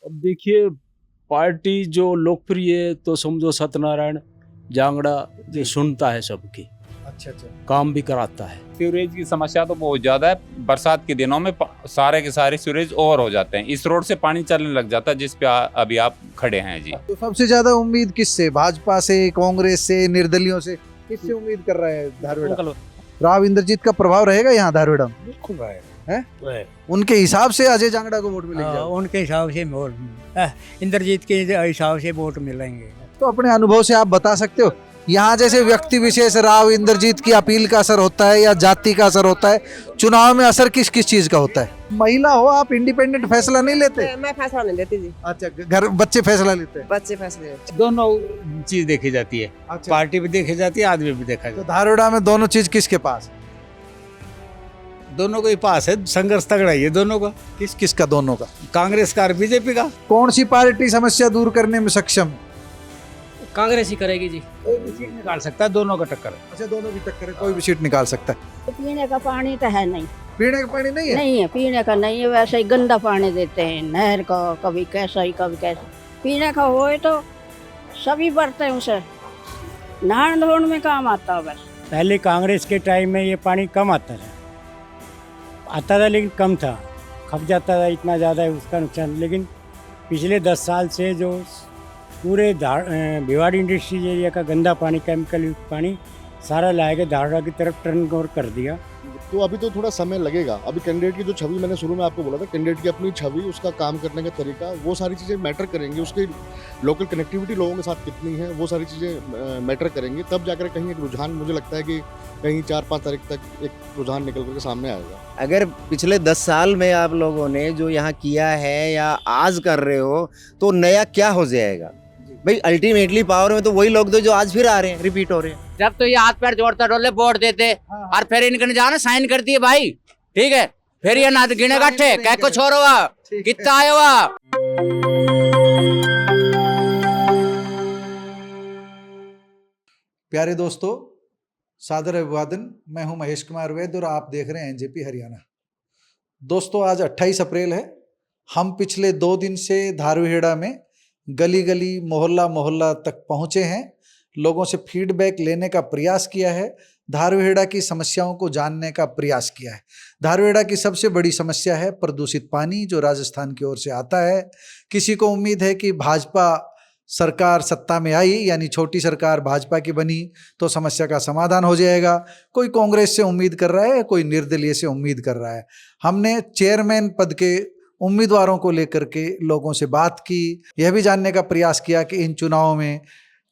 अब देखिए, पार्टी जो लोकप्रिय है तो समझो सत्यनारायण जांगड़ा जो सुनता है सबकी, अच्छा अच्छा। काम भी कराता है। सीवरेज की समस्या तो बहुत ज्यादा है। बरसात के दिनों में सारे के सारे सीवरेज ओवर हो जाते हैं। इस रोड से पानी चलने लग जाता है जिस पे अभी आप खड़े हैं जी। तो सबसे ज्यादा उम्मीद किससे, भाजपा से, कांग्रेस से, निर्दलियों से, किससे उम्मीद कर रहा है धारवेड़ा? राव इंद्रजीत का प्रभाव रहेगा यहाँ धारवेड़ा में? बिल्कुल है। उनके हिसाब से अजय जांगड़ा को वोट मिलेगा? उनके हिसाब से वोट, इंद्रजीत के हिसाब से वोट मिलेंगे। तो अपने अनुभव से आप बता सकते हो यहाँ जैसे व्यक्ति विशेष राव इंद्रजीत की अपील का असर होता है या जाति का असर होता है, चुनाव में असर किस किस चीज का होता है? महिला हो आप, इंडिपेंडेंट फैसला नहीं लेते? मैं फैसला नहीं लेती जी। अच्छा, घर बच्चे फैसला लेते हैं? बच्चे फैसले लेते हैं। दोनों चीज देखी जाती है। अच्छा। पार्टी भी देखी जाती है, आदमी भी देखा तो जाता है। धारवेड़ा में दोनों चीज किसके पास? दोनों को ही पास है, संघर्ष तगड़ा ही है दोनों का। किस किस का? दोनों का। कांग्रेस का और बीजेपी का। कौन सी पार्टी समस्या दूर करने में सक्षम है? कांग्रेस ही करेगी जी। कोई भी सीट निकाल सकता है, दोनों का टक्कर है। अच्छा, दोनों की टक्कर है, कोई भी सीट निकाल सकता है। पीने का पानी तो है नहीं। पीने का पानी नहीं है? नहीं है, पीने का नहीं है, वैसे ही गंदा पानी देते हैं नहर का, कभी कैसा ही कभी कैसा। पीने का होए तो सभी बरते हैं उसे, नहान धोने में काम आता है बस। पहले कांग्रेस के टाइम में ये पानी कम आता था लेकिन कम था, खप जाता था, इतना ज़्यादा है उसका नुकसान। लेकिन पिछले 10 साल से जो पूरे भिवाड़ी इंडस्ट्रीज एरिया का गंदा पानी, केमिकल युक्त पानी सारा लाएगा धारड़ा की तरफ टर्न ओवर कर दिया। तो अभी तो थोड़ा समय लगेगा। अभी कैंडिडेट की जो छवि मैंने शुरू में आपको बोला था, कैंडिडेट की अपनी छवि, उसका काम करने का तरीका, वो सारी चीज़ें मैटर करेंगी। उसकी लोकल कनेक्टिविटी लोगों के साथ कितनी है, वो सारी चीज़ें मैटर करेंगी। तब जाकर कहीं एक रुझान, मुझे लगता है कि कहीं 4-5 तारीख तक एक रुझान निकल करके सामने आएगा। अगर पिछले 10 साल में आप लोगों ने जो यहाँ किया है या आज कर रहे हो, तो नया क्या हो जाएगा भाई? अल्टीमेटली पावर में तो वही लोग दो जो आज फिर आ रहे हैं, रिपीट हो रहे हैं। जब तो ये हाथ पैर जोड़ता डोले वोट देते और फिर इनके जाना साइन कर दिए भाई, ठीक है, फिर ये ना गिने गट्ठे कह को छोड़ो कितना आयो हुआ। प्यारे दोस्तों, सादर अभिवादन। मैं हूं महेश कुमार वैद्य और आप देख रहे हैं एनजेपी हरियाणा। दोस्तों, आज 28 अप्रैल है। हम पिछले 2 दिन से धारवेड़ा में गली गली, मोहल्ला मोहल्ला तक पहुंचे हैं, लोगों से फीडबैक लेने का प्रयास किया है, धारवेड़ा की समस्याओं को जानने का प्रयास किया है। धारवेड़ा की सबसे बड़ी समस्या है प्रदूषित पानी, जो राजस्थान की ओर से आता है। किसी को उम्मीद है कि भाजपा सरकार सत्ता में आई, यानी छोटी सरकार भाजपा की बनी, तो समस्या का समाधान हो जाएगा। कोई कांग्रेस से उम्मीद कर रहा है, कोई निर्दलीय से उम्मीद कर रहा है। हमने चेयरमैन पद के उम्मीदवारों को लेकर के लोगों से बात की, यह भी जानने का प्रयास किया कि इन चुनावों में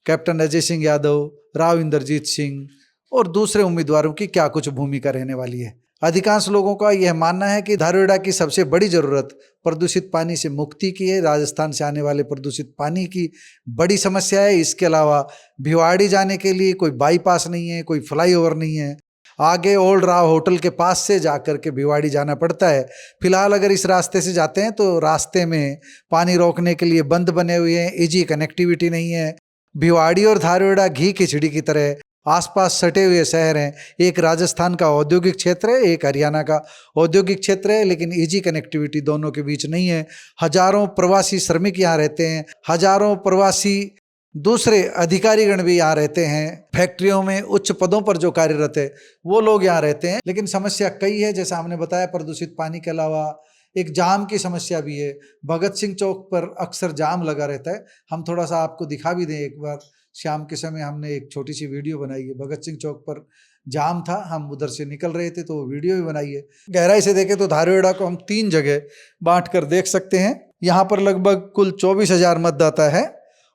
कैप्टन अजय सिंह यादव, राव इंद्रजीत सिंह और दूसरे उम्मीदवारों की क्या कुछ भूमिका रहने वाली है। अधिकांश लोगों का यह मानना है कि धारवेड़ा की सबसे बड़ी ज़रूरत प्रदूषित पानी से मुक्ति की है। राजस्थान से आने वाले प्रदूषित पानी की बड़ी समस्या है। इसके अलावा भिवाड़ी जाने के लिए कोई बाईपास नहीं है, कोई फ्लाईओवर नहीं है। आगे ओल्ड राव होटल के पास से जाकर के भिवाड़ी जाना पड़ता है। फिलहाल अगर इस रास्ते से जाते हैं तो रास्ते में पानी रोकने के लिए बंद बने हुए हैं, इजी कनेक्टिविटी नहीं है। भिवाड़ी और धारवेड़ा घी खिचड़ी की तरह आसपास सटे हुए शहर हैं। एक राजस्थान का औद्योगिक क्षेत्र है, एक हरियाणा का औद्योगिक क्षेत्र है, लेकिन इजी कनेक्टिविटी दोनों के बीच नहीं है। हजारों प्रवासी श्रमिक यहाँ रहते हैं, हजारों प्रवासी दूसरे अधिकारीगण भी यहाँ रहते हैं। फैक्ट्रियों में उच्च पदों पर जो कार्यरत है वो लोग यहाँ रहते हैं। लेकिन समस्या कई है, जैसा हमने बताया, प्रदूषित पानी के अलावा एक जाम की समस्या भी है। भगत सिंह चौक पर अक्सर जाम लगा रहता है। हम थोड़ा सा आपको दिखा भी दें एक बार। शाम के समय हमने एक छोटी सी वीडियो बनाई है। भगत सिंह चौक पर जाम था, हम उधर से निकल रहे थे तो वो वीडियो भी बनाई है। गहराई से देखें तो धारवेड़ा को हम 3 जगह बांट कर देख सकते हैं। यहाँ पर लगभग कुल 24,000 मतदाता है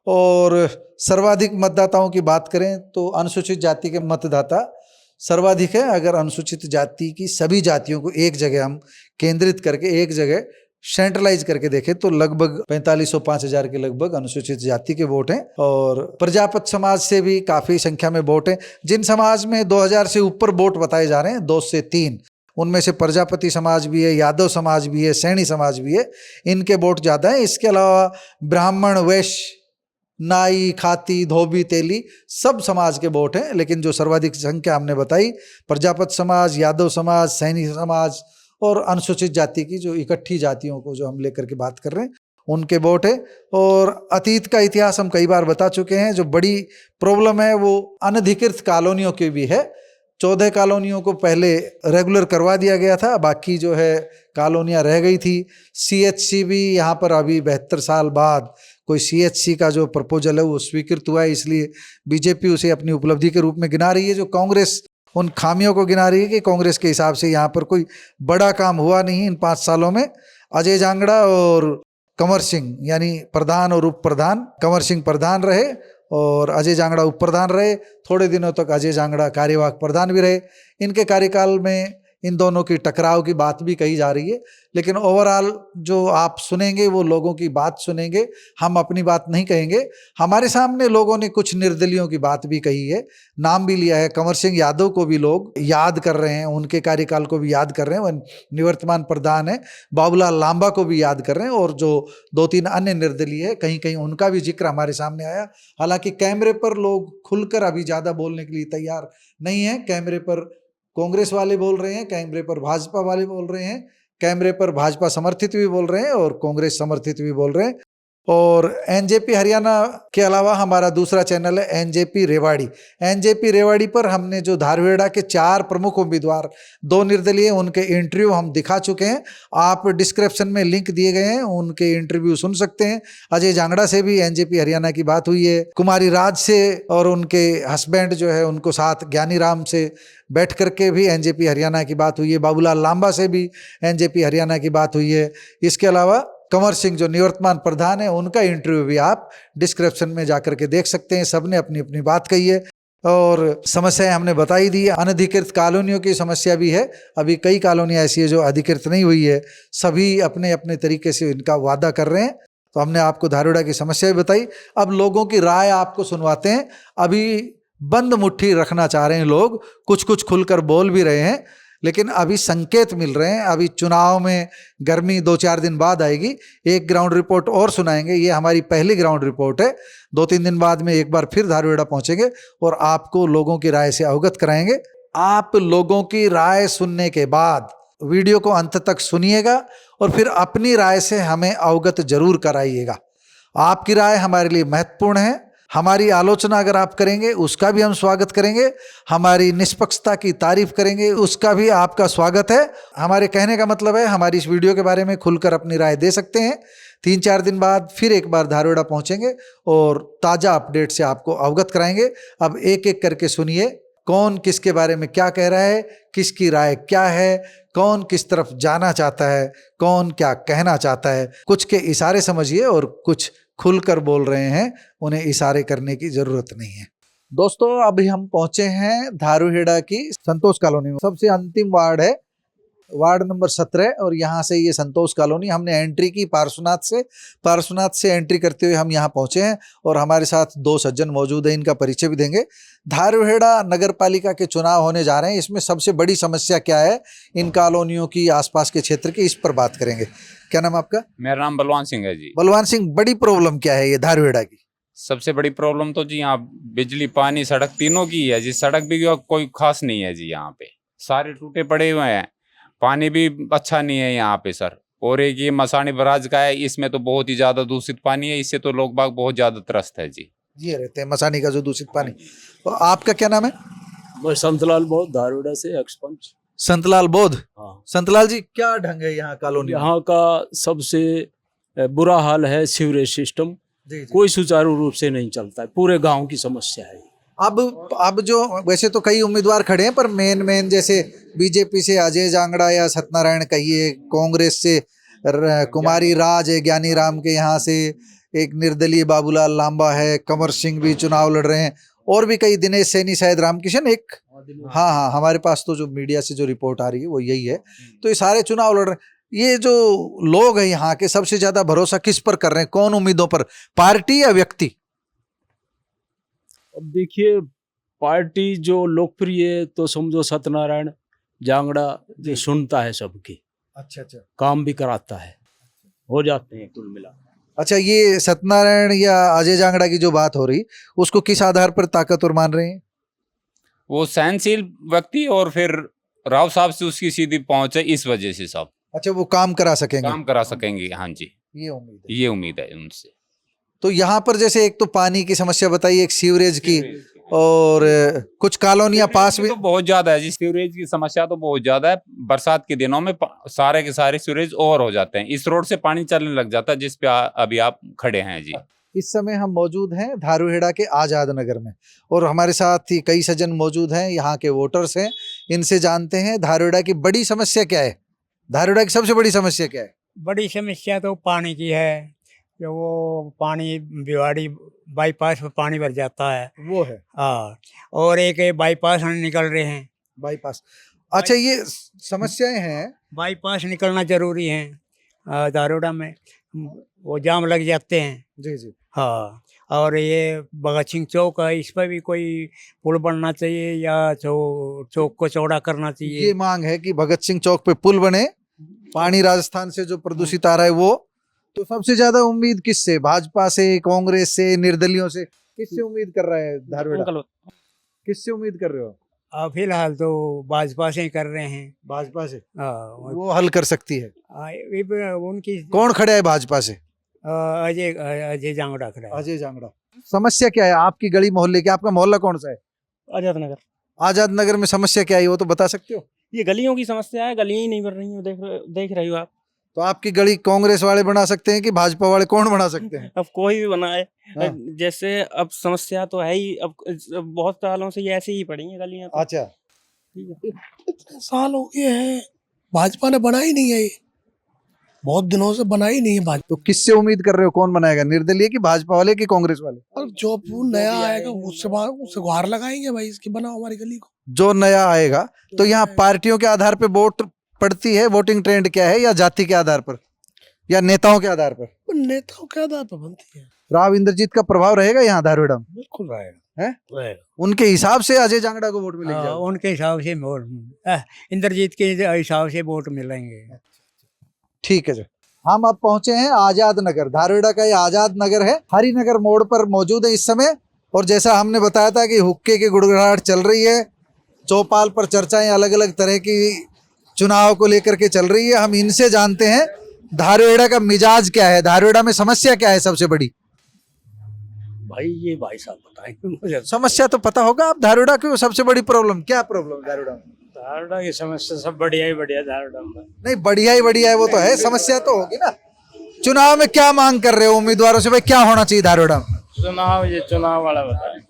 और सर्वाधिक मतदाताओं की बात करें तो अनुसूचित जाति के मतदाता सर्वाधिक है। अगर अनुसूचित जाति की सभी जातियों को एक जगह हम केंद्रित करके, एक जगह सेंट्रलाइज करके देखें तो लगभग 4505 के लगभग अनुसूचित जाति के वोट हैं। और प्रजापत समाज से भी काफ़ी संख्या में वोट हैं। जिन समाज में 2000 से ऊपर वोट बताए जा रहे हैं, 2 से 3, उनमें से प्रजापति समाज भी है, यादव समाज भी है, सैनी समाज भी है, इनके वोट ज़्यादा हैं। इसके अलावा ब्राह्मण, वैश्य, नाई, खाती, धोबी, तेली सब समाज के वोट हैं। लेकिन जो सर्वाधिक संख्या हमने बताई, प्रजापत समाज, यादव समाज, सैनी समाज और अनुसूचित जाति की जो इकट्ठी जातियों को जो हम लेकर के बात कर रहे हैं, उनके वोट है। और अतीत का इतिहास हम कई बार बता चुके हैं, जो बड़ी प्रॉब्लम है वो अनधिकृत कॉलोनियों की भी है। 14 कॉलोनियों को पहले रेगुलर करवा दिया गया था, बाकी जो है कॉलोनियाँ रह गई थी। CHC भी यहाँ पर अभी 72 साल बाद कोई CHC का जो प्रपोजल है वो स्वीकृत हुआ है, इसलिए बीजेपी उसे अपनी उपलब्धि के रूप में गिना रही है। जो कांग्रेस उन खामियों को गिना रही है कि कांग्रेस के हिसाब से यहाँ पर कोई बड़ा काम हुआ नहीं इन 5 सालों में। अजय जांगड़ा और कंवर सिंह यानी प्रधान और उप प्रधान, कंवर सिंह प्रधान रहे और अजय जांगड़ा उप प्रधान रहे। थोड़े दिनों तक अजय जांगड़ा कार्यवाहक प्रधान भी रहे। इनके कार्यकाल में इन दोनों की टकराव की बात भी कही जा रही है, लेकिन ओवरऑल जो आप सुनेंगे वो लोगों की बात सुनेंगे, हम अपनी बात नहीं कहेंगे। हमारे सामने लोगों ने कुछ निर्दलियों की बात भी कही है, नाम भी लिया है। कंवर सिंह यादव को भी लोग याद कर रहे हैं, उनके कार्यकाल को भी याद कर रहे हैं, वह निवर्तमान प्रधान है। बाबूलाल लांबा को भी याद कर रहे हैं और जो 2-3 अन्य निर्दलीय है कहीं कहीं उनका भी जिक्र हमारे सामने आया। हालांकि कैमरे पर लोग खुलकर अभी ज़्यादा बोलने के लिए तैयार नहीं है। कैमरे पर कांग्रेस वाले बोल रहे हैं, कैमरे पर भाजपा वाले बोल रहे हैं, कैमरे पर भाजपा समर्थित भी बोल रहे हैं और कांग्रेस समर्थित भी बोल रहे हैं। और NJP हरियाणा के अलावा हमारा दूसरा चैनल है NJP रेवाड़ी। NJP रेवाड़ी पर हमने जो धारवेड़ा के 4 प्रमुख उम्मीदवार, 2 निर्दलीय, उनके इंटरव्यू हम दिखा चुके हैं। आप डिस्क्रिप्शन में लिंक दिए गए हैं, उनके इंटरव्यू सुन सकते हैं। अजय जांगड़ा से भी NJP हरियाणा की बात हुई है, कुमारी राज से और उनके हस्बैंड जो है उनको साथ ज्ञानी राम से बैठ करके भी NJP हरियाणा की बात हुई है। बाबूलाल लांबा से भी NJP हरियाणा की बात हुई है। इसके अलावा कंवर सिंह जो निवर्तमान प्रधान है उनका इंटरव्यू भी आप डिस्क्रिप्शन में जाकर के देख सकते हैं। सबने अपनी अपनी बात कही है और समस्याएं हमने बताई दी। अनधिकृत कॉलोनियों की समस्या भी है, अभी कई कॉलोनियां ऐसी है जो अधिकृत नहीं हुई है, सभी अपने अपने तरीके से इनका वादा कर रहे हैं। तो हमने आपको धारवेड़ा की समस्या भी बताई। अब लोगों की राय आपको सुनवाते हैं। अभी बंद मुट्ठी रखना चाह रहे हैं लोग, कुछ कुछ खुलकर बोल भी रहे हैं, लेकिन अभी संकेत मिल रहे हैं। अभी चुनाव में गर्मी 2-4 दिन बाद आएगी, एक ग्राउंड रिपोर्ट और सुनाएंगे। ये हमारी पहली ग्राउंड रिपोर्ट है। 2-3 दिन बाद में एक बार फिर धारवेड़ा पहुंचेंगे और आपको लोगों की राय से अवगत कराएंगे। आप लोगों की राय सुनने के बाद वीडियो को अंत तक सुनिएगा और फिर अपनी राय से हमें अवगत जरूर कराइएगा। आपकी राय हमारे लिए महत्वपूर्ण है। हमारी आलोचना अगर आप करेंगे उसका भी हम स्वागत करेंगे, हमारी निष्पक्षता की तारीफ करेंगे उसका भी आपका स्वागत है। हमारे कहने का मतलब है हमारी इस वीडियो के बारे में खुलकर अपनी राय दे सकते हैं। 3-4 दिन बाद फिर एक बार धारवेड़ा पहुंचेंगे और ताज़ा अपडेट से आपको अवगत कराएंगे। अब एक एक करके सुनिए, कौन किसके बारे में क्या कह रहा है, किसकी राय क्या है, कौन किस तरफ जाना चाहता है, कौन क्या कहना चाहता है। कुछ के इशारे समझिए और कुछ खुलकर बोल रहे हैं, उन्हें इशारे करने की जरूरत नहीं है। दोस्तों अभी हम पहुंचे हैं धारूहेड़ा की संतोष कॉलोनी में। सबसे अंतिम वार्ड है वार्ड नंबर 17 और यहाँ से ये संतोष कॉलोनी। हमने एंट्री की पार्श्वनाथ से एंट्री करते हुए हम यहाँ पहुँचे हैं और हमारे साथ 2 सज्जन मौजूद हैं, इनका परिचय भी देंगे। धारूहेड़ा नगर पालिका के चुनाव होने जा रहे हैं, इसमें सबसे बड़ी समस्या क्या है इन कॉलोनियों की, आसपास के क्षेत्र की, इस पर बात करेंगे। क्या नाम आपका? मेरा नाम बलवान सिंह है जी। बलवान सिंह, बड़ी प्रॉब्लम क्या है ये धारूहेड़ा की? सबसे बड़ी प्रॉब्लम तो जी यहाँ बिजली, पानी, सड़क तीनों की है जी। सड़क भी कोई खास नहीं है जी, यहाँ पे सारे टूटे पड़े हुए हैं। पानी भी अच्छा नहीं है यहाँ पे सर। और एक ये मसानी बराज का है, इसमें तो बहुत ही ज्यादा दूषित पानी है, इससे तो लोग बाग बहुत ज्यादा त्रस्त है जी। ये रहते हैं मसानी का जो दूषित पानी। तो आपका क्या नाम है? मैं संतलाल बोध, धारवेड़ा से एक्स पंच। संतलाल बोध। हाँ, संतलाल जी, क्या ढंग है यहाँ कॉलोनी में? यहाँ का सबसे बुरा हाल है सीवरेज सिस्टम, जी, जी। कोई सुचारू रूप से नहीं चलता है, पूरे गांव की समस्या है। अब जो वैसे तो कई उम्मीदवार खड़े हैं, पर मेन जैसे बीजेपी से अजय जांगड़ा या सत्यनारायण कहिए, कांग्रेस से कुमारी राज है, ज्ञानी राम के यहाँ से एक निर्दलीय बाबूलाल लांबा है, कंवर सिंह भी चुनाव लड़ रहे हैं, और भी कई, दिनेश सैनी, शायद रामकिशन एक, हाँ, हमारे पास तो जो मीडिया से जो रिपोर्ट आ रही है वो यही है। तो ये सारे चुनाव लड़ रहे हैं। ये जो लोग हैं यहाँ के, सबसे ज्यादा भरोसा किस पर कर रहे हैं, कौन उम्मीदों पर, पार्टी या व्यक्ति? अब देखिए, पार्टी जो लोकप्रिय है तो समझो सत्यनारायण जांगड़ा जो सुनता है सबकी, अच्छा, काम भी कराता है, हो जाते हैं कुल मिला। अच्छा, ये सत्यनारायण या अजय जांगड़ा की जो बात हो रही, उसको किस आधार पर ताकतवर मान रहे हैं? वो सहनशील व्यक्ति और फिर राव साहब से उसकी सीधी पहुंच है, इस वजह से सब अच्छा, वो काम करा सकेंगे? काम करा सकेंगे, हाँ जी। ये उम्मीद है। ये उम्मीद है उनसे। तो यहाँ पर जैसे एक तो पानी की समस्या बताई, एक सीवरेज की, और कुछ कॉलोनियां पास में तो बहुत ज्यादा है जी, सीवरेज की समस्या तो बहुत ज्यादा है। बरसात के दिनों में सारे के सारे सीवरेज ओवर हो जाते हैं, इस रोड से पानी चलने लग जाता है जिस पे अभी आप खड़े हैं जी। इस समय हम मौजूद हैं धारूहेड़ा के आजाद नगर में, और हमारे साथ ही कई सज्जन मौजूद हैं, यहाँ के वोटर्स हैं। इनसे जानते हैं धारूहेड़ा की बड़ी समस्या क्या है। धारूहेड़ा की सबसे बड़ी समस्या क्या है? बड़ी समस्या तो पानी की है, जो वो पानी भिवाड़ी बाईपास पे पानी भर जाता है, वो है हाँ। और एक बाईपास निकल रहे हैं, बाईपास। अच्छा, ये समस्याएं हैं। बाईपास निकलना जरूरी है धारूहेड़ा में, वो जाम लग जाते हैं। जी जी। हाँ, और ये भगत सिंह चौक है, इस पर भी कोई पुल बनना चाहिए या चौक को चौड़ा करना चाहिए। ये मांग है कि भगत सिंह चौक पे पुल बने, पानी राजस्थान से जो प्रदूषित आ रहा है वो। तो सबसे ज्यादा उम्मीद किससे? भाजपा से, कांग्रेस से, निर्दलियों से? किससे उम्मीद कर रहा है धारूहेड़ा? किससे उम्मीद कर रहे हो? फिलहाल तो भाजपा से ही कर रहे हैं। भाजपा से? हाँ, वो हल कर सकती है। उनकी कौन खड़ा है भाजपा से? अजय जांगड़ा खड़ा है। अजय जांगड़ा। समस्या क्या है आपकी गली मोहल्ले की? आपका मोहल्ला कौन सा है? आजाद नगर। आजाद नगर में समस्या क्या है वो तो बता सकते हो? ये गलियों की समस्या है, गलियां ही नहीं बन रही हैं, देख रही हो आप। तो आपकी गली कांग्रेस वाले बना सकते हैं कि भाजपा वाले? कौन बना सकते हैं? अब कोई भी बनाए। हाँ। जैसे अब समस्या तो है ही, अब बहुत सालों से ये ऐसे ही पड़ी हैं गलियां तो। अच्छा, इतने साल हो गए हैं, भाजपा ने बनाई नहीं है, ये बहुत दिनों से बनाई नहीं है भाजपा। तो किससे उम्मीद कर रहे हो? कौन बनाएगा? निर्दलीय की, भाजपा वाले की, कांग्रेस वाले? और जो नया आएगा उससे गुहार लगाएंगे भाई, इसकी बनाओ हमारी गली को। जो नया आएगा। तो यहाँ पार्टियों के आधार पे वोट पड़ती है? वोटिंग ट्रेंड क्या है? या जाति के आधार पर या नेताओं के आधार पर? नेताओं के आधार पर बनती है। राव इंद्रजीत का प्रभाव रहेगा यहाँ धारूहेड़ा में? बिल्कुल है? रहेगा। उनके हिसाब से अजय जांगड़ा को वोट मिलेगा? उनके हिसाब से इंद्रजीत के हिसाब से वोट मिलेंगे। ठीक है जी। हम अब पहुंचे हैं आजाद नगर। धारूहेड़ा का ये आजाद नगर है, हरिनगर मोड़ पर मौजूद है इस समय। और जैसा हमने बताया था कि हुक्के की गुड़गड़ाहट चल रही है, चौपाल पर चर्चाएं अलग अलग तरह की चुनाव को लेकर के चल रही है। हम इनसे जानते हैं धारूहेड़ा का मिजाज क्या है, धारूहेड़ा में समस्या क्या है सबसे बड़ी? भाई ये भाई साहब बताएंगे मुझे। समस्या तो पता होगा आप, धारूहेड़ा की सबसे बड़ी प्रॉब्लम क्या? प्रॉब्लम धारूहेड़ा में? धारूहेड़ा की समस्या सब बढ़िया ही बढ़िया धारूहेड़ा में। नहीं, बढ़िया ही बढ़िया है वो तो है, समस्या तो होगी ना। चुनाव में क्या मांग कर रहे हो उम्मीदवारों से? भाई क्या होना चाहिए धारूहेड़ा में? चुनाव वाला बताएं।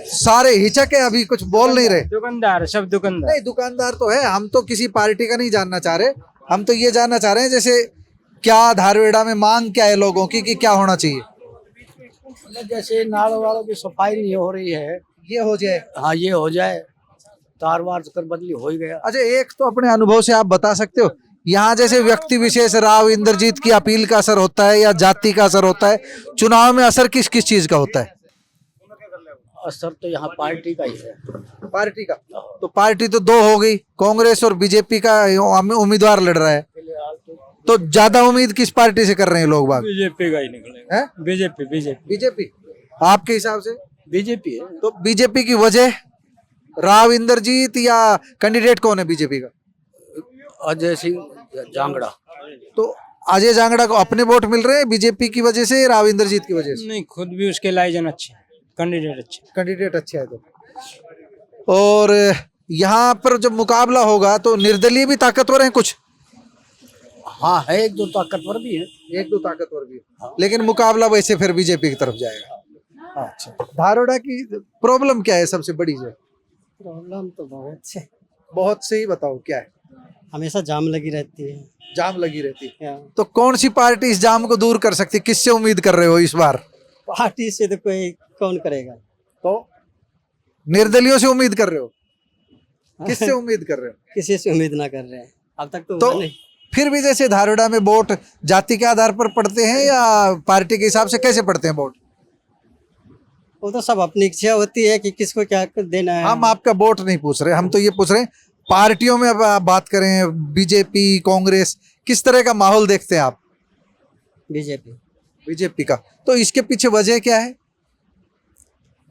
सारे हिचक है, अभी कुछ बोल नहीं रहे। दुकानदार, सब दुकानदार। नहीं, दुकानदार तो है। हम तो किसी पार्टी का नहीं जानना चाह रहे, हम तो ये जानना चाह रहे हैं जैसे क्या धारूहेड़ा में मांग क्या है लोगों की कि क्या होना चाहिए? जैसे नाल वालों की सफाई नहीं हो रही है, ये हो जाए। हाँ ये हो जाए, तार वार कर बदली हो ही गया। अच्छा, एक तो अपने अनुभव से आप बता सकते हो यहाँ जैसे व्यक्ति विशेष राव इंद्रजीत की अपील का असर होता है या जाति का असर होता है? चुनाव में असर किस किस चीज का होता है? असर तो यहाँ पार्टी का ही है। पार्टी का? तो पार्टी तो दो हो गई, कांग्रेस और बीजेपी का उम्मीदवार लड़ रहा है। तो ज्यादा उम्मीद किस पार्टी से कर रहे हैं लोग बाग? बीजेपी का ही निकलेगा। बीजेपी बीजेपी बीजेपी आपके हिसाब से? बीजेपी है। तो बीजेपी की वजह राव इंद्रजीत या कैंडिडेट कौन है बीजेपी का? अजय सिंह जांगड़ा। तो अजय जांगड़ा को अपने वोट मिल रहे हैं बीजेपी की वजह से, राव इंद्रजीत की वजह से? नहीं, खुद भी उसके लाइजन अच्छे, कैंडिडेट अच्छे। कैंडिडेट अच्छा है तो। और यहाँ पर जब मुकाबला होगा तो निर्दलीय भी ताकतवर हैं कुछ? हाँ है, एक दो ताकतवर भी है। एक दो ताकतवर भी है, लेकिन मुकाबला वैसे फिर बीजेपी की तरफ जाएगा। अच्छा, धारूहेड़ा की प्रॉब्लम क्या है सबसे बड़ी? जो प्रॉब्लम तो बहुत से ही बताओ क्या है? हमेशा जाम लगी रहती है। जाम लगी रहती है। तो कौन सी पार्टी इस जाम को दूर कर सकती है? किससे उम्मीद कर रहे हो इस बार? पार्टी से तो कोई कौन करेगा? तो निर्दलियों से उम्मीद कर रहे हो? किससे उम्मीद कर रहे हो? किसी से उम्मीद ना कर रहे हैं अब तक तो नहीं। फिर भी जैसे धारूहेड़ा में वोट जाति के आधार पर पड़ते हैं या पार्टी के हिसाब से कैसे पड़ते हैं वोट? वो तो सब अपनी इच्छा होती है कि किसको क्या देना है। हम आपका वोट नहीं पूछ रहे, हम तो ये पूछ रहे हैं पार्टियों में अब आप बात करें, बीजेपी कांग्रेस, किस तरह का माहौल देखते हैं आप? बीजेपी का। तो इसके पीछे वजह क्या है?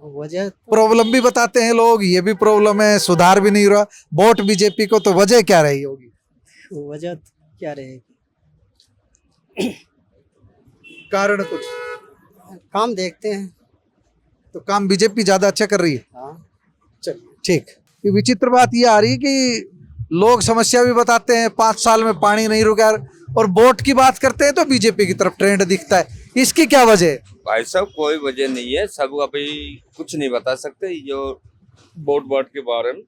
वजह प्रॉब्लम भी बताते हैं लोग, ये भी प्रॉब्लम है, सुधार भी नहीं हो रहा, वोट बीजेपी को, तो वजह क्या रही होगी? वजह क्या रहेगी। कारण कुछ काम देखते हैं। तो काम बीजेपी ज्यादा अच्छा कर रही है। हाँ चलिए ठीक। ये विचित्र बात ये आ रही है कि लोग समस्या भी बताते हैं 5 साल में पानी नहीं रुका, और वोट की बात करते हैं तो बीजेपी की तरफ ट्रेंड दिखता है। इसकी क्या वजह है? भाई साहब कोई वजह नहीं है, सब अभी कुछ नहीं बता सकते जो वोट के बारे में।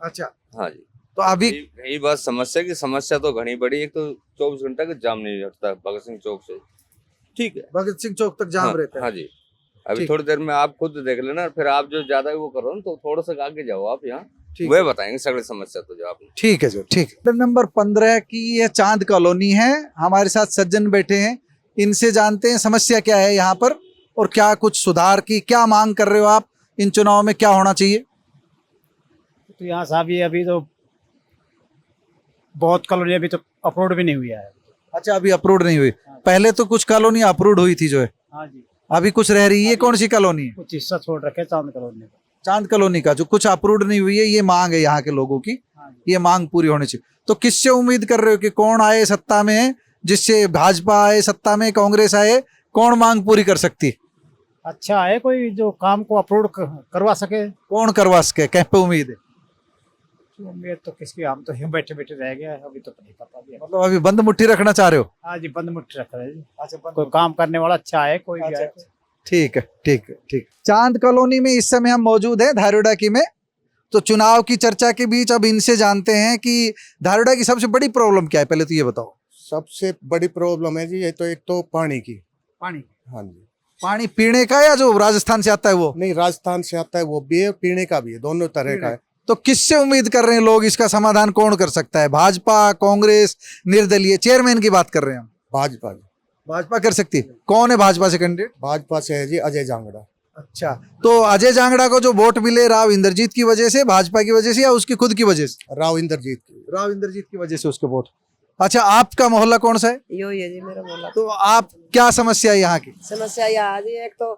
अच्छा, हाँ जी। तो अभी यही बात समस्या की, समस्या तो घनी बड़ी। एक तो 24 घंटा का जाम नहीं हटता भगत सिंह चौक से, ठीक है, भगत सिंह चौक तक जाम हाँ, रहता है। हाँ जी। अभी ठीक। थोड़ी देर में आप खुद देख लेना, फिर आप जो ज्यादा वो करो ना तो थोड़ा सा आगे जाओ आप यहाँ, ठीक वह है। बताएंगे सगड़ी समस्या तो जो आपने। ठीक है जो ठीक है। नंबर 15 की ये चांद कॉलोनी है। हमारे साथ सज्जन बैठे हैं, इनसे जानते हैं समस्या क्या है यहाँ पर और क्या कुछ सुधार की क्या मांग कर रहे हो आप, इन चुनाव में क्या होना चाहिए? तो यहाँ साहब ये अभी तो बहुत कॉलोनी अभी तो अप्रूव भी नहीं हुई है। अच्छा, अभी अप्रूव नहीं हुई। पहले तो कुछ कॉलोनी अप्रूव हुई थी जो है, हाँ जी, अभी कुछ रह रही है। कौन सी कॉलोनी है? कुछ हिस्सा छोड़ रखे चांद कॉलोनी का। चांद कॉलोनी का जो कुछ अप्रूव नहीं हुई है, ये मांग है यहाँ के लोगों की, ये मांग पूरी होनी चाहिए। तो किससे उम्मीद कर रहे हो कि कौन आए सत्ता में, जिससे भाजपा आए सत्ता में, कांग्रेस आए, कौन मांग पूरी कर सकती? अच्छा है कोई जो काम को अप्रूव करवा सके। कौन करवा सके, कह पे उम्मीद है? उम्मीद तो किसकी, हम तो यूं बैठे बैठे रह गया, अभी तो नहीं पता भी है। मतलब अभी बंद मुट्ठी रखना चाह रहे हो? हाँ जी, बंद मुट्ठी रख रहे हैं जी। अच्छा, कोई काम करने वाला अच्छा है कोई भी आए। ठीक है ठीक है ठीक। चांद कॉलोनी में इस समय हम मौजूद हैं धारूड़ा की में। तो चुनाव की चर्चा के बीच अब इनसे जानते हैं कि धारूड़ा की सबसे बड़ी प्रॉब्लम क्या है, पहले तो ये बताओ। सबसे बड़ी प्रॉब्लम है जी ये तो, एक तो पानी की। पानी? हाँ जी। पानी पीने का या जो राजस्थान से आता है वो? नहीं, राजस्थान से आता है वो भी है, पीने का भी है, दोनों तरह का है। तो किससे उम्मीद कर रहे हैं लोग, इसका समाधान कौन कर सकता है? भाजपा, कांग्रेस, निर्दलीय? चेयरमैन की बात कर रहे हैं हम। भाजपा। भाजपा कर सकती है। कौन है भाजपा से कैंडिडेट? भाजपा से है जी अजय जांगड़ा। अच्छा, तो अजय जांगड़ा को जो वोट मिले राव इंद्रजीत की वजह से, भाजपा की वजह से, या उसकी खुद की वजह से? राव इंद्रजीत की। राव इंद्रजीत की वजह से उसके वोट। अच्छा, आपका मोहल्ला कौन सा है? यो ये जी मेरा बोला। तो आप क्या समस्या है यहाँ की? समस्या यहाँ जी, एक तो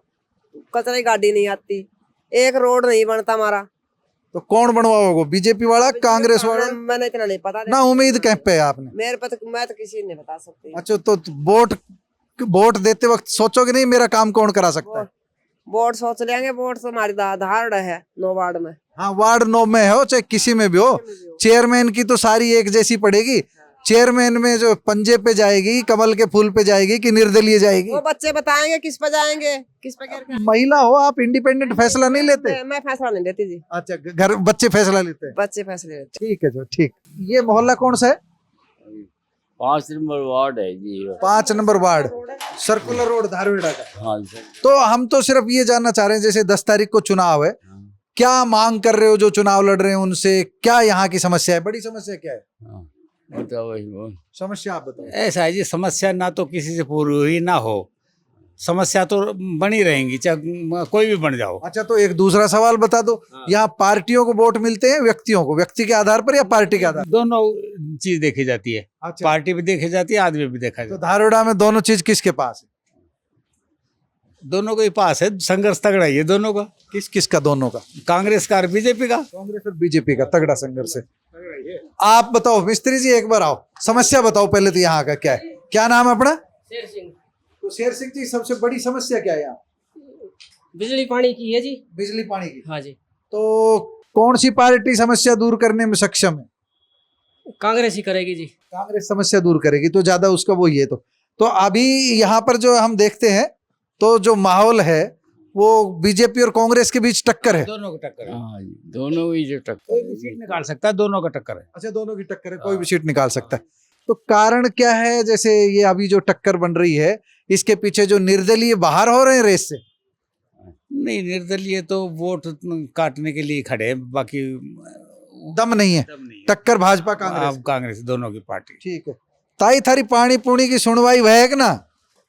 कचरे की गाड़ी नहीं आती, एक रोड नहीं बनता हमारा। तो कौन बनवाओगे, बीजेपी वाला, कांग्रेस वाला? मैंने इतना नहीं पता ना उम्मीद कह पे है आपने? मेरे पे तो मैं तो किसी ने बता सकती। अच्छा, तो वोट देते वक्त सोचोगे नहीं मेरा काम कौन करा सकता है? वोट सोच लेंगे, वोट तो हमारी धारणा है 9 वार्ड में। हाँ, वार्ड 9 में हो चाहे किसी में भी हो, चेयरमैन की तो सारी एक जैसी पड़ेगी। चेयरमैन में जो पंजे पे जाएगी, कमल के फूल पे जाएगी कि निर्दलीय जाएगी? वो बच्चे बताएंगे किस पे जाएंगे, किस पे करके। महिला हो आप, इंडिपेंडेंट फैसला नहीं लेते? मैं फैसला नहीं देती जी। अच्छा, घर बच्चे फैसला लेते हैं? बच्चे फैसले लेते। ठीक है जो ठीक। ये मोहल्ला कौन सा है? 5 नंबर वार्ड है जी। 5 नंबर वार्ड, सर्कुलर रोड, धारूड़ा का। हाँ सर। तो हम तो सिर्फ ये जानना चाह रहे हैं, जैसे 10 तारीख को चुनाव है, क्या मांग कर रहे हो जो चुनाव लड़ रहे हैं उनसे? क्या यहाँ की समस्या है, बड़ी समस्या क्या है? बताओ वही बोल। समस्या आप बताओ। ऐसा है जी, समस्या ना तो किसी से पूरी हुई ना हो, समस्या तो बनी रहेंगी चाहे कोई भी बन जाओ। अच्छा, तो एक दूसरा सवाल बता दो, यहाँ पार्टियों को वोट मिलते हैं व्यक्तियों को, व्यक्ति के आधार पर या पार्टी के आधार? दोनों चीज देखी जाती है। अच्छा। पार्टी भी देखी जाती है, आदमी भी देखा तो जाता है। धारूड़ा में दोनों चीज किसके पास है? दोनों के पास है, संघर्ष तगड़ा ही है दोनों का। किस का? दोनों का? कांग्रेस का और बीजेपी का। कांग्रेस और बीजेपी का तगड़ा संघर्ष है। आप बताओ मिस्त्री जी, एक बार आओ, समस्या बताओ पहले तो यहाँ का क्या है। क्या नाम है अपना? शेर सिंह। तो शेर सिंह जी, सबसे बड़ी समस्या क्या है यहाँ? बिजली पानी की है जी। बिजली पानी की? हाँ जी। तो कौन सी पार्टी समस्या दूर करने में सक्षम है? कांग्रेस ही करेगी जी। कांग्रेस समस्या दूर करेगी, तो ज्यादा उसका वही है। तो अभी यहाँ पर जो हम देखते हैं, तो जो माहौल है वो बीजेपी और कांग्रेस के बीच टक्कर है। दोनों का टक्कर है। हाँ जी, दोनों ही जो टक्कर। कोई भी सीट निकाल सकता है, दोनों का टक्कर है। अच्छा, दोनों की टक्कर है, कोई भी सीट निकाल सकता है। तो कारण क्या है, जैसे ये अभी जो टक्कर बन रही है, इसके पीछे जो निर्दलीय बाहर हो रहे हैं रेस से? नहीं, निर्दलीय तो वोट काटने के लिए खड़े हैं, बाकी दम नहीं है। टक्कर भाजपा कांग्रेस? कांग्रेस, दोनों की पार्टी। ठीक है। ताई थारी पानी पुणी की सुनवाई है कि ना?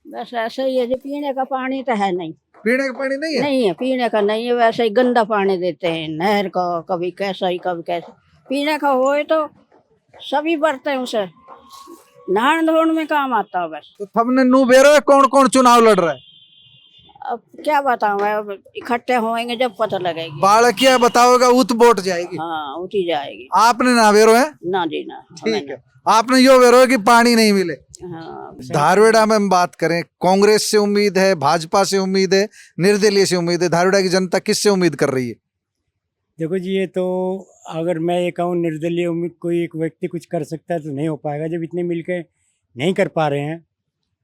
बस ऐसे ही है जी, पीने का पानी तो है नहीं। पीने का पानी नहीं है? नहीं है, पीने का नहीं है, वैसे ही गंदा पानी देते हैं नहर का, कभी कैसा ही कभी कैसा। पीने का होए तो सभी बरते हैं उसे, नहान धोने में काम आता है बस। तो हमने नू बेरो कौन कौन चुनाव लड़ रहा है? अब क्या बताऊं मैं, अब इकट्ठे होएंगे जब पता लगेगी। बाढ़ क्या बताओगा, उत बोट जाएगी। हाँ उठी जाएगी। आपने ना वेरो है? ना जी ना। ठीक है, आपने यो वेरो है कि पानी नहीं मिले। हाँ धारवेड़ा में हम बात करें, कांग्रेस से उम्मीद है, भाजपा से उम्मीद है, निर्दलीय से उम्मीद है, धारवेड़ा की जनता किससे उम्मीद कर रही है? देखो जी, ये तो अगर मैं ये कहूँ निर्दलीय उम्मीद कोई एक व्यक्ति कुछ कर सकता है तो नहीं हो पाएगा जब इतने मिलके नहीं कर पा रहे हैं।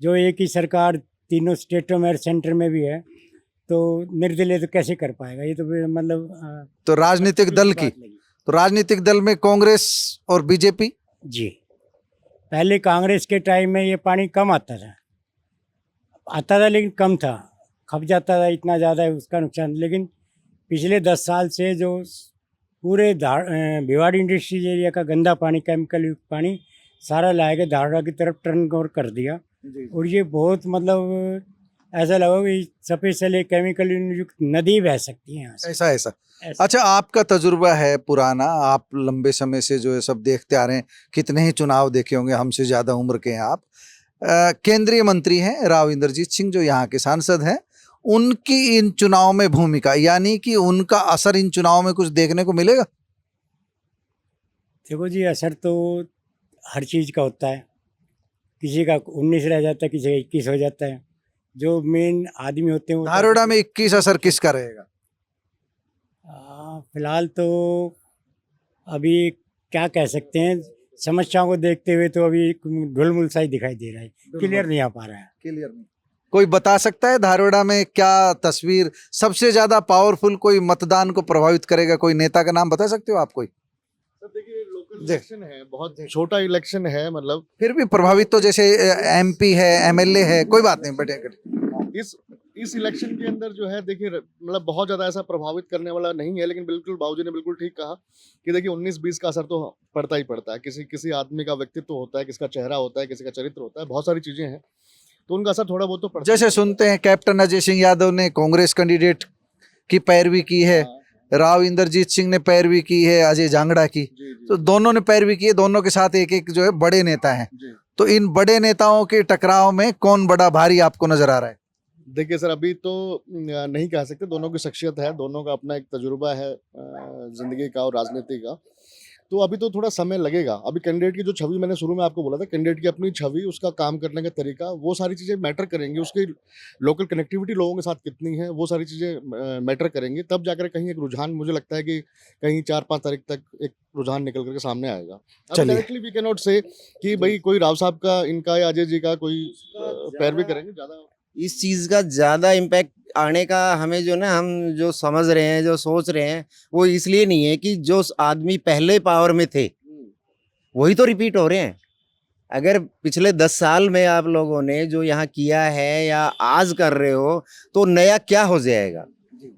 जो एक ही सरकार तीनों स्टेटों में और सेंटर में भी है, तो निर्दलीय तो कैसे कर पाएगा? ये तो मतलब तो राजनीतिक दल की, तो राजनीतिक दल में कांग्रेस और बीजेपी। जी, पहले कांग्रेस के टाइम में ये पानी कम आता था लेकिन कम था, खप जाता था, इतना ज़्यादा है उसका नुकसान। लेकिन पिछले 10 साल से जो पूरे भिवाड़ी इंडस्ट्रीज एरिया का गंदा पानी, केमिकल युक्त पानी सारा लाएगा धारड़ा की तरफ टर्न ओवर कर दिया। और ये बहुत मतलब ऐसा लगा कि स्पेशल एक केमिकल युक्त नदी बह सकती है यहाँ से। ऐसा। अच्छा, आपका तजुर्बा है पुराना, आप लंबे समय से जो है सब देखते आ रहे हैं, कितने ही चुनाव देखे होंगे, हमसे ज़्यादा उम्र के हैं आप। केंद्रीय मंत्री हैं राव इंद्रजीत सिंह, जो यहाँ के सांसद हैं, उनकी इन चुनाव में भूमिका, यानी कि उनका असर इन चुनाव में कुछ देखने को मिलेगा? देखो जी, असर तो हर चीज़ का होता है, किसी का 19 रह जाता है, किसी का 21 हो जाता है। जो मेन आदमी होते हैं धारवेड़ा में 21 असर किसका रहेगा? फिलहाल तो अभी क्या कह सकते हैं, समस्याओं को देखते हुए तो अभी ढुलमुल सा ही दिखाई दे रहा है, क्लियर नहीं आ पा रहा है। क्लियर नहीं। कोई बता सकता है धारवेड़ा में क्या तस्वीर सबसे ज्यादा पावरफुल, कोई मतदान को प्रभावित करेगा? कोई नेता का नाम बता सकते हो आप कोई? देखिए, लोकल इलेक्शन है, बहुत छोटा इलेक्शन है, मतलब फिर भी प्रभावित तो, जैसे एमपी है, एमएलए है, कोई बात नहीं बेटे। इस इलेक्शन के अंदर जो है, देखिए मतलब बहुत ज़्यादा ऐसा प्रभावित करने वाला नहीं है, लेकिन बिल्कुल बाबूजी ने बिल्कुल ठीक कहा कि देखिए 19-20 का असर तो पड़ता ही पड़ता है। किसी आदमी का व्यक्तित्व होता है, किसका चेहरा होता है, किसी का चरित्र होता है, बहुत सारी चीज़ें हैं, तो उनका असर थोड़ा बहुत तो पड़ता है। जैसे सुनते हैं कैप्टन अजय सिंह यादव ने कांग्रेस कैंडिडेट की पैरवी की है, राव इंद्रजीत सिंह ने पैरवी की है अजय जांगड़ा की, तो दोनों ने पैरवी की है, दोनों के साथ एक एक जो है बड़े नेता हैं। तो इन बड़े नेताओं के टकराव में कौन बड़ा भारी आपको नजर आ रहा है? देखिए सर, अभी तो नहीं कह सकते, दोनों की शख्सियत है, दोनों का अपना एक तजुर्बा है जिंदगी का और राजनीति का, तो अभी तो थोड़ा समय लगेगा। अभी कैंडिडेट की जो छवि मैंने शुरू में आपको बोला था, कैंडिडेट की अपनी छवि, उसका काम करने का तरीका, वो सारी चीज़ें मैटर करेंगी। उसकी लोकल कनेक्टिविटी लोगों के साथ कितनी है, वो सारी चीज़ें मैटर करेंगी। तब जाकर कहीं एक रुझान, मुझे लगता है कि कहीं 4-5 तारीख तक एक रुझान निकल करके सामने आएगा। अब डायरेक्टली वी कैन नॉट से कि भाई कोई राव साहब का, इनका या अजय जी का कोई पैरवी करेंगे ज़्यादा। इस चीज़ का ज़्यादा इम्पैक्ट आने का हमें जो ना, हम जो समझ रहे हैं, जो सोच रहे हैं, वो इसलिए नहीं है कि जो आदमी पहले पावर में थे वही तो रिपीट हो रहे हैं। अगर पिछले 10 साल में आप लोगों ने जो यहाँ किया है या आज कर रहे हो, तो नया क्या हो जाएगा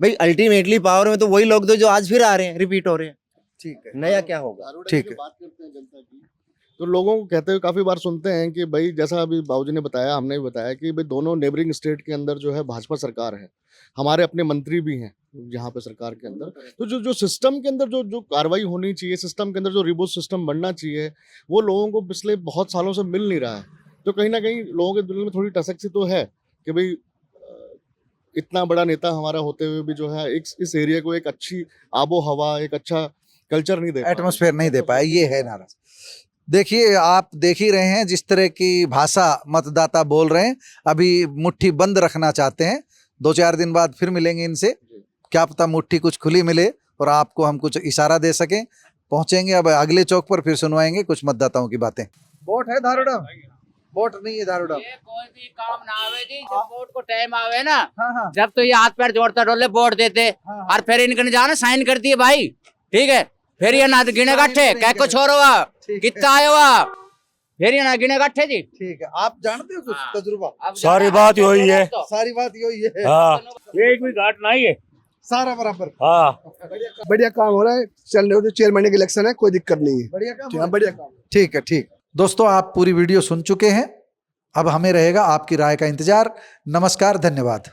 भाई? अल्टीमेटली पावर में तो वही लोग थे जो आज फिर आ रहे हैं, रिपीट हो रहे हैं। ठीक है, नया क्या होगा? ठीक है। बात करते हैं जनता की, तो लोगों को कहते हुए काफ़ी बार सुनते हैं कि भाई, जैसा अभी बाबूजी ने बताया, हमने भी बताया कि भाई दोनों नेबरिंग स्टेट के अंदर जो है भाजपा सरकार है, हमारे अपने मंत्री भी हैं यहाँ पे सरकार के अंदर। तो जो सिस्टम के अंदर जो कार्रवाई होनी चाहिए, सिस्टम के अंदर जो रिबूट सिस्टम बनना चाहिए, वो लोगों को पिछले बहुत सालों से मिल नहीं रहा है। तो कहीं ना कहीं लोगों के दिल में थोड़ी टसक सी तो है कि भाई इतना बड़ा नेता हमारा होते हुए भी जो है इस एरिया को एक अच्छी आबो हवा, एक अच्छा कल्चर नहीं दे, एटमॉस्फेयर नहीं दे पाया, ये है नाराज। देखिए, आप देख ही रहे हैं जिस तरह की भाषा मतदाता बोल रहे हैं, अभी मुट्ठी बंद रखना चाहते हैं। 2-4 दिन बाद फिर मिलेंगे इनसे, क्या पता मुट्ठी कुछ खुली मिले और आपको हम कुछ इशारा दे सकें। पहुंचेंगे अब अगले चौक पर, फिर सुनवाएंगे कुछ मतदाताओं की बातें। वोट है धारवेड़ा? वोट नहीं है धारवेड़ा। कोई भी काम ना आवे जी, जब वोट को टाइम आवे ना, जब तो ये हाथ पैर जोड़ता डोले वोट देते, और फिर इनके जाना साइन कर दिए भाई, ठीक है, फिर ये ना गिने गट्ठे, कह को छोरो कितना आयो फिर ये ना गिने गट्ठे जी। ठीक है, आप जानते हो कुछ तजुर्बा? सारी बात यही है, सारी बात यही है। हाँ, एक भी घाट नहीं है, सारा बराबर। हाँ, बढ़िया काम हो रहा है, चल रहे हो। चेयरमैन के इलेक्शन है, कोई दिक्कत नहीं है, बढ़िया काम। हाँ, बढ़िया काम। ठीक है, ठीक। दोस्तों, आप पूरी वीडियो सुन चुके हैं, अब हमें रहेगा आपकी राय का इंतजार। नमस्कार, धन्यवाद।